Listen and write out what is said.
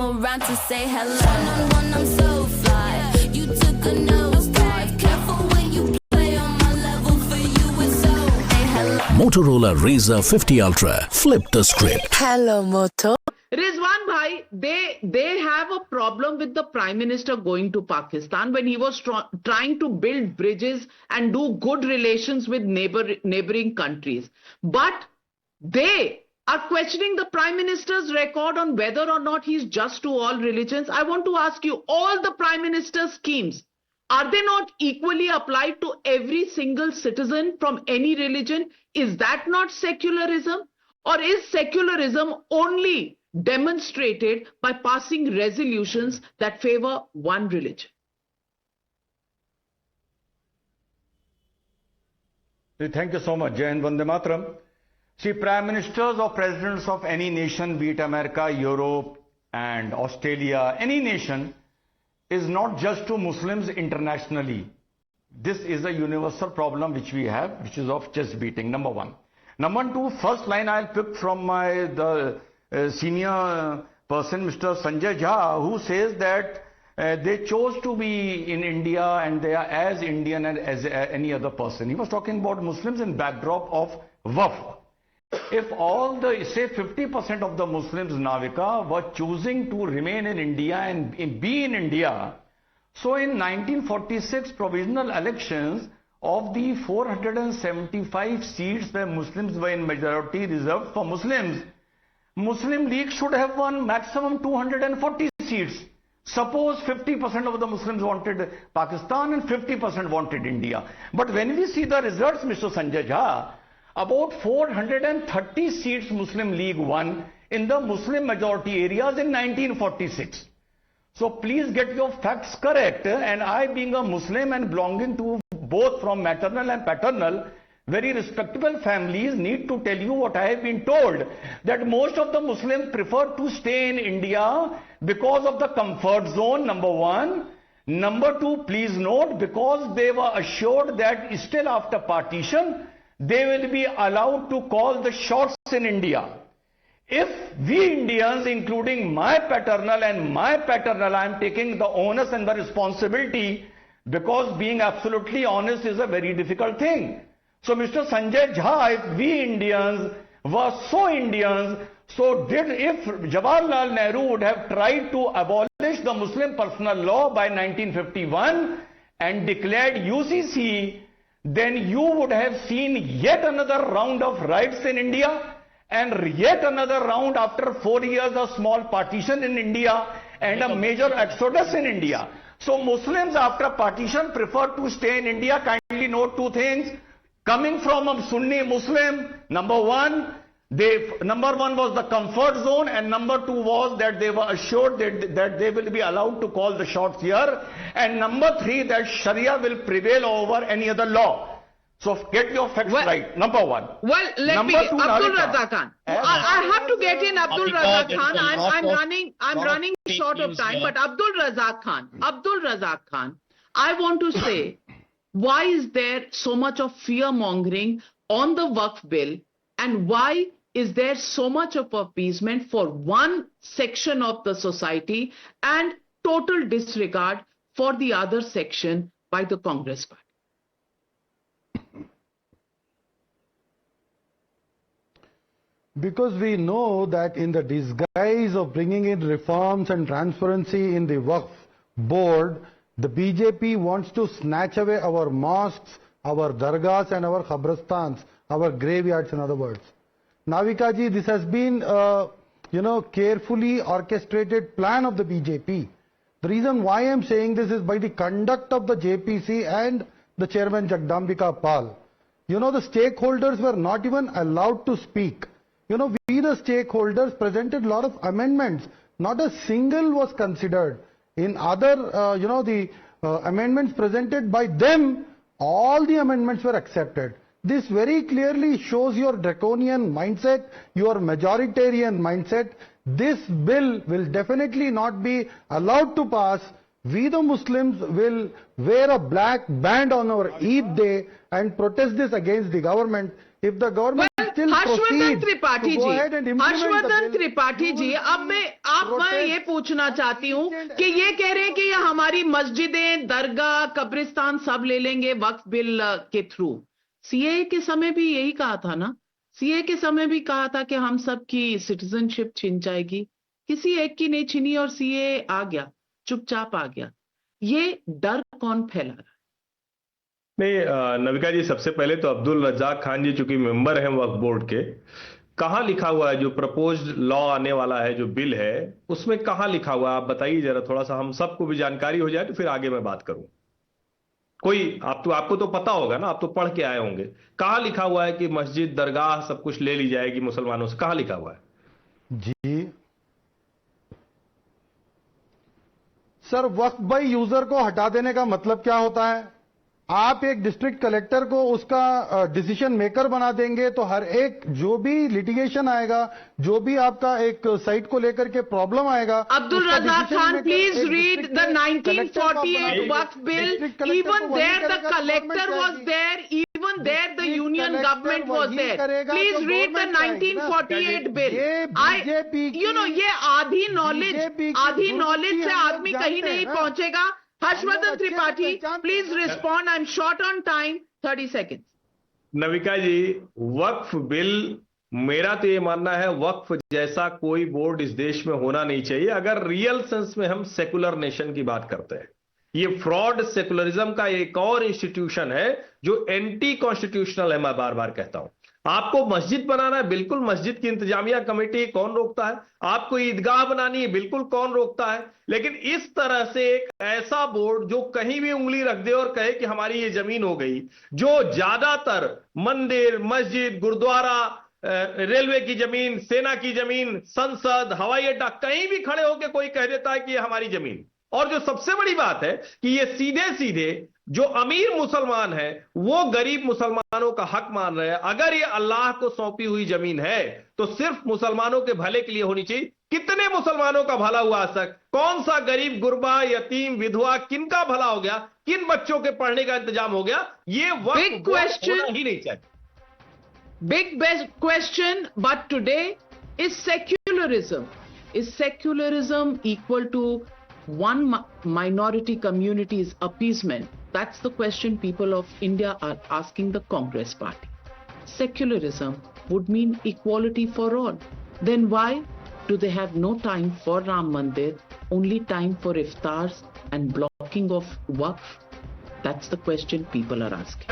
come around to say hello. One-on-one, I'm so fly. You took a nosedive. Careful when you play on my level. For you, it's so. Hey, hello. Motorola Razr 50 Ultra. Flip the script. Hello, Moto. Rizwan bhai, they have a problem with the Prime Minister going to Pakistan when he was trying to build bridges and do good relations with neighboring countries. But they are questioning the Prime Minister's record on whether or not he's just to all religions. I want to ask you, all the Prime Minister's schemes, are they not equally applied to every single citizen from any religion? Is that not secularism? Or is secularism only demonstrated by passing resolutions that favor one religion? Thank you so much, Jai Hind, Vande Mataram. See, prime ministers or presidents of any nation, be it America, Europe, and Australia, any nation, is not just to Muslims internationally. This is a universal problem which we have, which is of chest beating, number one. Number two, first line I'll pick from the senior person, Mr. Sanjay Jha, who says that they chose to be in India and they are as Indian as any other person. He was talking about Muslims in backdrop of Waqf. If all the, say 50% of the Muslims, Navika, were choosing to remain in India and be in India, so in 1946 provisional elections, of the 475 seats where Muslims were in majority reserved for Muslims, Muslim League should have won maximum 240 seats. Suppose 50% of the Muslims wanted Pakistan and 50% wanted India. But when we see the results, Mr. Sanjay Jha, about 430 seats Muslim League won in the Muslim majority areas in 1946. So please get your facts correct. And I, being a Muslim and belonging to both from maternal and paternal, very respectable families, need to tell you what I have been told, that most of the Muslims prefer to stay in India because of the comfort zone, number one. Number two, please note, because they were assured that still after partition, they will be allowed to call the shots in India. If we Indians, including my paternal, I am taking the onus and the responsibility, because being absolutely honest is a very difficult thing. So Mr. Sanjay Jha, if we Indians were so Indians, so if Jawaharlal Nehru would have tried to abolish the Muslim personal law by 1951 and declared UCC, then you would have seen yet another round of riots in India and yet another round after 4 years of small partition in India and a major exodus in India. So Muslims after partition prefer to stay in India. Kindly note two things. Coming from a Sunni Muslim, number one was the comfort zone, and number two was that they were assured that they will be allowed to call the shots here, and number three, that Sharia will prevail over any other law. So get your facts right, number one. Well, let me, Abdul Raza Khan. I have to get in Abdul Raza Khan. I'm running short of time, but Abdul Raza Khan, I want to say, why is there so much of fear-mongering on the Waqf Bill, and why is there so much of appeasement for one section of the society and total disregard for the other section by the Congress Party? Because we know that in the disguise of bringing in reforms and transparency in the Waqf board, the BJP wants to snatch away our mosques, our dargahs and our khabrastans, our graveyards in other words. Navika ji, this has been carefully orchestrated plan of the BJP. The reason why I am saying this is by the conduct of the JPC and the chairman Jagdambika Pal. The stakeholders were not even allowed to speak. We the stakeholders presented a lot of amendments. Not a single was considered. In other, the amendments presented by them, all the amendments were accepted. This very clearly shows your draconian mindset, your majoritarian mindset. This bill will definitely not be allowed to pass. We the Muslims will wear a black band on our Eid day and protest this against the government. If the government still proceeds to go ahead and implement the bill, Tripathi ji, अब मैं आप मैं ये पूछना चाहती हूँ कि ये कह रहे हैं कि ये हमारी मस्जिदें, दरगाह, कब्रिस्तान सब ले लेंगे वक्फ बिल के थ्रू। सीए के समय भी यही कहा था ना, सीए के समय भी कहा था कि हम सब की सिटीजनशिप छिन जाएगी। किसी एक की नहीं छिनी और सीए आ गया, चुपचाप आ गया। ये डर कौन फैला रहा है? नहीं नविका जी, सबसे पहले तो अब्दुल रज्जाक खान जी चूंकि मेंबर हैं वक्फ बोर्ड के, कहां लिखा हुआ है जो प्रपोज्ड लॉ आने वाला है, जो बिल है, उसमें कहां लिखा हुआ है? आप बताइए जरा, थोड़ा सा हम सबको भी जानकारी हो जाए तो फिर आगे मैं बात करूं। कोई आपको तो पता होगा ना, आप तो पढ़ के आए होंगे। कहां लिखा हुआ है कि मस्जिद, दरगाह सब कुछ ले ली जाएगी मुसलमानों से? कहां लिखा हुआ है? जी सर, वक्फ बाई यूजर को हटा देने का मतलब क्या होता है? आप एक डिस्ट्रिक्ट कलेक्टर को उसका डिसीजन मेकर बना देंगे तो हर एक जो भी लिटिगेशन आएगा, जो भी आपका एक साइट को लेकर के प्रॉब्लम आएगा, Abdul Razak Khan, please read the 1948 Waqf bill. Even there the collector was there, even there the union government was there. Please read the 1948 bill. ये आधी नॉलेज से आदमी कहीं नहीं पहुंचेगा. Harshwardhan Tripathi, please respond. I'm short on time. 30 seconds. Navika ji, Waqf bill, मेरा तो ये मानना है वक्फ जैसा कोई बोर्ड इस देश में होना नहीं चाहिए अगर रियल सेंस में हम सेकुलर नेशन की बात करते हैं। ये फ्रॉड सेकुलरिज्म का एक और इंस्टीट्यूशन है जो एंटी कॉन्स्टिट्यूशनल है। मैं बार बार कहता हूं, आपको मस्जिद बनाना है, बिल्कुल मस्जिद की इंतजामिया कमेटी, कौन रोकता है? आपको ईदगाह बनानी है, बिल्कुल कौन रोकता है? लेकिन इस तरह से एक ऐसा बोर्ड जो कहीं भी उंगली रख दे और कहे कि हमारी ये जमीन हो गई, जो ज्यादातर मंदिर, मस्जिद, गुरुद्वारा, रेलवे की जमीन, सेना की जमीन, संसद, हवाई अड्डा, कहीं भी खड़े होकर कोई कह देता है कि ये हमारी जमीन। और जो सबसे बड़ी बात है कि ये सीधे सीधे जो अमीर मुसलमान है वो गरीब मुसलमानों का हक मान रहे हैं। अगर ये अल्लाह को सौंपी हुई जमीन है तो सिर्फ मुसलमानों के भले के लिए होनी चाहिए। कितने मुसलमानों का भला हुआ आज तक? कौन सा गरीब, गुरबा, यतीम, विधवा, किनका भला हो गया? किन बच्चों के पढ़ने का इंतजाम हो गया? ये बिग क्वेश्चन ही नहीं चाहिए। Big question, but today is secularism equal to one minority community's appeasement? That's the question people of India are asking the Congress party. Secularism would mean equality for all. Then why do they have no time for Ram Mandir, only time for iftars and blocking of Waqf? That's the question people are asking.